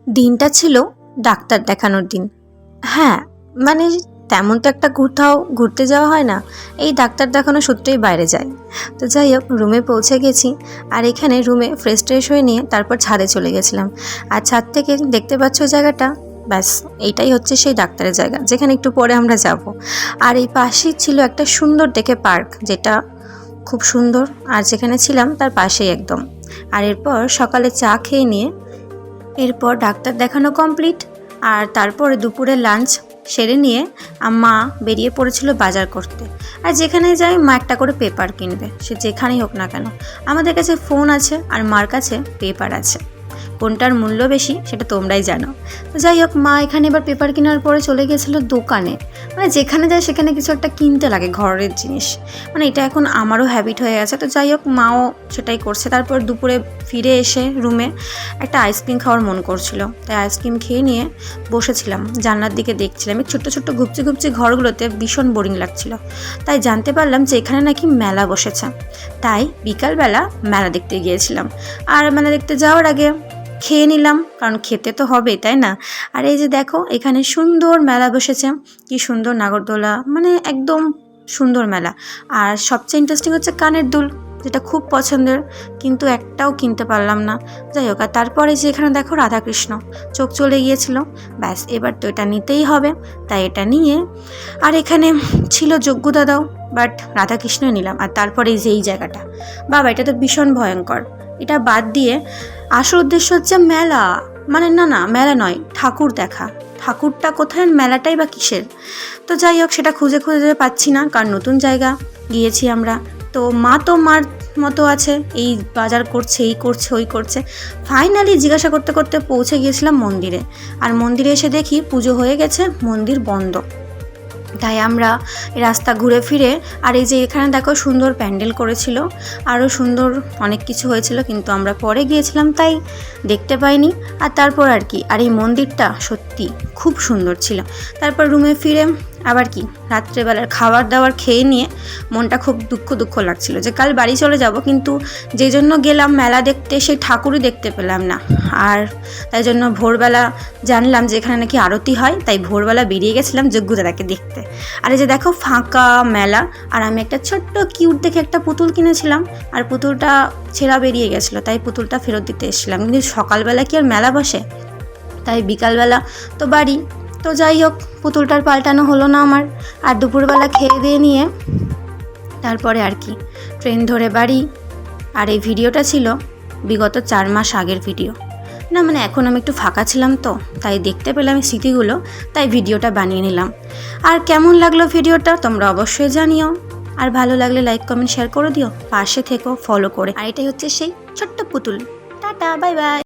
দিনটা ছিল ডাক্তার দেখানোর দিন। হ্যাঁ, মানে তেমন তো একটা কোথাও ঘুরতে যাওয়া হয় না, এই ডাক্তার দেখানো সূত্রেই বাইরে যাই। তো যাই হোক, রুমে পৌঁছে গেছি। আর এখানে রুমে ফ্রেশ ট্রেশ হয়ে নিয়ে তারপর ছাদে চলে গেছিলাম। আর ছাদ থেকে দেখতে পাচ্ছ জায়গাটা, ব্যাস এইটাই হচ্ছে সেই ডাক্তারের জায়গা যেখানে একটু পরে আমরা যাব। আর এই পাশেই ছিল একটা সুন্দর দেখে পার্ক, যেটা খুব সুন্দর, আর যেখানে ছিলাম তার পাশেই একদম। আর এরপর সকালে চা খেয়ে নিয়ে এরপর ডাক্তার দেখানো কমপ্লিট। আর তারপরে দুপুরে লাঞ্চ সেরে নিয়ে মা বেরিয়ে পড়েছিল বাজার করতে। আর যেখানে যাই মা একটা করে পেপার কিনবে, সে যেখানেই হোক না কেন। আমাদের কাছে ফোন আছে আর মার কাছে পেপার আছে, কোনটার মূল্য বেশি সেটা তোমরাই জানো। তো যাই হোক, মা এখানে এবার পেপার কেনার পরে চলে গেছিলো দোকানে। মানে যেখানে যায় সেখানে কিছু একটা কিনতে লাগে ঘরের জিনিস, মানে এটা এখন আমারও হ্যাবিট হয়ে গেছে। তো যাই হোক, মাও সেটাই করছে। তারপর দুপুরে ফিরে এসে রুমে একটা আইসক্রিম খাওয়ার মন করছিল, তাই আইসক্রিম খেয়ে নিয়ে বসেছিলাম, জানলার দিকে দেখছিলাম। এই ছোট্ট ছোট্ট ঘুপচি ঘুপচি ঘরগুলোতে ভীষণ বোরিং লাগছিল। তাই জানতে পারলাম যে এখানে নাকি মেলা বসেছে, তাই বিকালবেলা মেলা দেখতে গিয়েছিলাম। আর মেলা দেখতে যাওয়ার আগে খেয়ে নিলাম, কারণ খেতে তো হবেই, তাই না? আর এই যে দেখো, এখানে সুন্দর মেলা বসেছে, কি সুন্দর নাগরদোলা, মানে একদম সুন্দর মেলা। আর সবচেয়ে ইন্টারেস্টিং হচ্ছে কানের দুল, যেটা খুব পছন্দের, কিন্তু একটাও কিনতে পারলাম না। যাই হোক, আর তারপরে যে এখানে দেখো রাধাকৃষ্ণ, চোখ চলে গিয়েছিল। ব্যাস, এবার তো এটা নিতেই হবে, তাই এটা নিয়ে। আর এখানে ছিল যজ্ঞ দাদাও, বাট রাধাকৃষ্ণই নিলাম। আর তারপরে এই যে এই জায়গাটা, বাবা এটা তো ভীষণ ভয়ঙ্কর। এটা বাদ দিয়ে আসল উদ্দেশ্য হচ্ছে মেলা, মানে না মেলা নয়, ঠাকুর দেখা। ঠাকুরটা কোথায়, মেলাটাই বা কিসের? তো যাই হোক, সেটা খুঁজে খুঁজে পাচ্ছি না, কারণ নতুন জায়গা গিয়েছি আমরা। তো মার মতো আছে, এই বাজার করছে, এই করছে, ওই করছে। ফাইনালি জিজ্ঞাসা করতে করতে পৌঁছে গিয়েছিলাম মন্দিরে। আর মন্দিরে এসে দেখি পুজো হয়ে গেছে, মন্দির বন্ধ। তাই আমরা রাস্তা ঘুরে ফিরে, আর এই যে এখানে দেখো সুন্দর প্যান্ডেল করেছিল, আরও সুন্দর অনেক কিছু হয়েছিল, কিন্তু আমরা পরে গিয়েছিলাম তাই দেখতে পাইনি। আর তারপর আর কি, আর এই মন্দিরটা সত্যি খুব সুন্দর ছিল। তারপর রুমে ফিরে আবার কি রাত্রেবেলার খাবার দাবার খেয়ে নিয়ে মনটা খুব দুঃখ লাগছিল যে কাল বাড়ি চলে যাব, কিন্তু যে জন্য গেলাম মেলা দেখতে, সেই ঠাকুরই দেখতে পেলাম না। আর তাই জন্য ভোরবেলা জানলাম যে এখানে নাকি আরতি হয়, তাই ভোরবেলা বেরিয়ে গেছিলাম যজ্ঞদাদাকে দেখতে। আর এই যে দেখো ফাঁকা মেলা, আর আমি একটা ছোট্ট কিউট দেখে একটা পুতুল কিনেছিলাম, আর পুতুলটা ছেঁড়া বেরিয়ে গেছিলো, তাই পুতুলটা ফেরত দিতে এসেছিলাম। কিন্তু সকালবেলা কি আর মেলা বসে, তাই বিকালবেলা তো বাড়ি। তো যাই হোক, পুতুলটার পাল্টানো হলো না আমার। আর দুপুরবেলা খেয়ে দিয়ে নিয়ে তারপরে আর কি ট্রেন ধরে বাড়ি। আর এই ভিডিওটা ছিল বিগত 4 মাস আগের ভিডিও, না মানে এখন আমি একটু ফাঁকা ছিলাম, তো তাই দেখতে পেলাম এই স্মৃতিগুলো, তাই ভিডিওটা বানিয়ে নিলাম। আর কেমন লাগলো ভিডিওটা তোমরা অবশ্যই জানিও। আর ভালো লাগলে লাইক কমেন্ট শেয়ার করে দিও, পাশে থেকো ফলো করে। আর এটাই হচ্ছে সেই ছোট্ট পুতুল। Tata, bye bye.